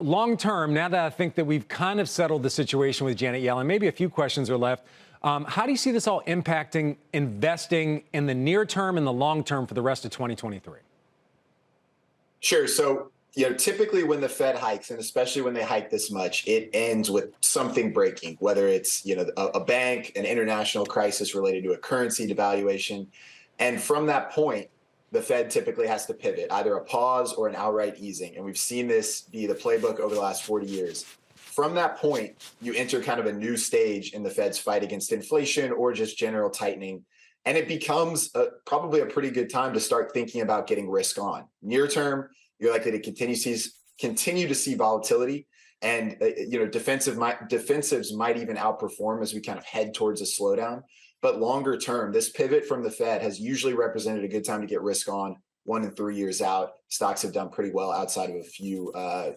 long term, now that I think that we've kind of settled the situation with Janet Yellen, maybe a few questions are left. How do you see this all impacting investing in the near term and the long term for the rest of 2023? Sure. So, typically when the Fed hikes, and especially when they hike this much, it ends with something breaking, whether it's, a bank, an international crisis related to a currency devaluation. And from that point, the Fed typically has to pivot, either a pause or an outright easing. And we've seen this be the playbook over the last 40 years. From that point, you enter kind of a new stage in the Fed's fight against inflation or just general tightening. And it becomes probably a pretty good time to start thinking about getting risk on. Near term, you're likely to continue to see volatility, and defensives might even outperform as we kind of head towards a slowdown. But longer term, this pivot from the Fed has usually represented a good time to get risk on 1 and 3 years out. Stocks have done pretty well outside of a few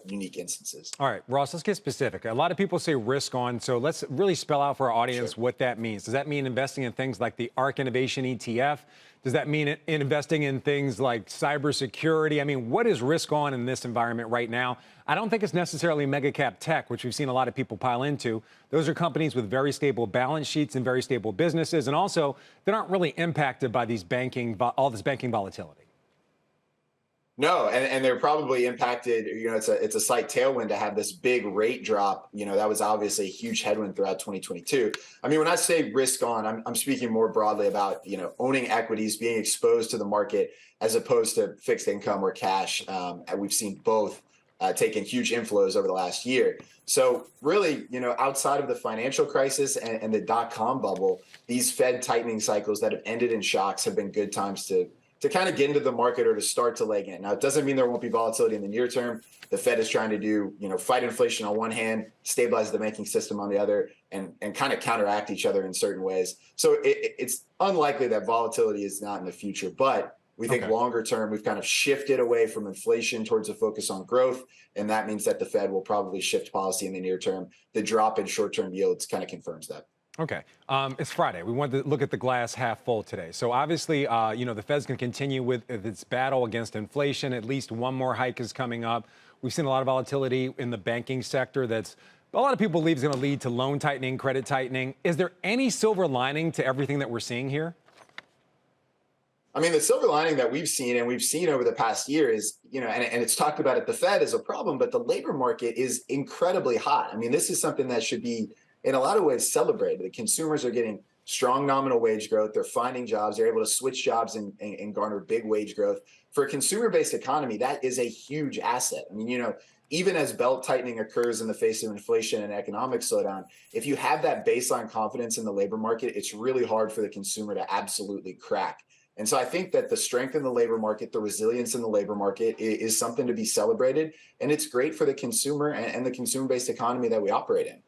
unique instances. All right, Ross, let's get specific. A lot of people say risk on, so let's really spell out for our audience what that means. Does that mean investing in things like the ARK Innovation ETF? Does that mean investing in things like cybersecurity? I mean, what is risk on in this environment right now? I don't think it's necessarily mega cap tech, which we've seen a lot of people pile into. Those are companies with very stable balance sheets and very stable businesses. And also, they aren't really impacted by all this banking volatility. No, and they're probably impacted. It's a slight tailwind to have this big rate drop. That was obviously a huge headwind throughout 2022. I mean, when I say risk on, I'm speaking more broadly about owning equities, being exposed to the market as opposed to fixed income or cash. And we've seen both taking huge inflows over the last year. So really, outside of the financial crisis and the dot-com bubble, these Fed tightening cycles that have ended in shocks have been good times to kind of get into the market or to start to leg in. Now, it doesn't mean there won't be volatility in the near term. The Fed is trying to do, fight inflation on one hand, stabilize the banking system on the other, and kind of counteract each other in certain ways. So it's unlikely that volatility is not in the future. But we think longer term, we've kind of shifted away from inflation towards a focus on growth. And that means that the Fed will probably shift policy in the near term. The drop in short-term yields kind of confirms that. Okay. It's Friday. We want to look at the glass half full today. So obviously, the Fed's going to continue with its battle against inflation. At least one more hike is coming up. We've seen a lot of volatility in the banking sector that's a lot of people believe is going to lead to loan tightening, credit tightening. Is there any silver lining to everything that we're seeing here? I mean, the silver lining that we've seen over the past year is, and it's talked about at the Fed as a problem, but the labor market is incredibly hot. I mean, this is something that should be in a lot of ways celebrated. The consumers are getting strong nominal wage growth. They're finding jobs. They're able to switch jobs and garner big wage growth. For a consumer-based economy, that is a huge asset. I mean, even as belt tightening occurs in the face of inflation and economic slowdown, if you have that baseline confidence in the labor market, it's really hard for the consumer to absolutely crack. And so I think that the strength in the labor market, the resilience in the labor market is something to be celebrated. And it's great for the consumer and the consumer-based economy that we operate in.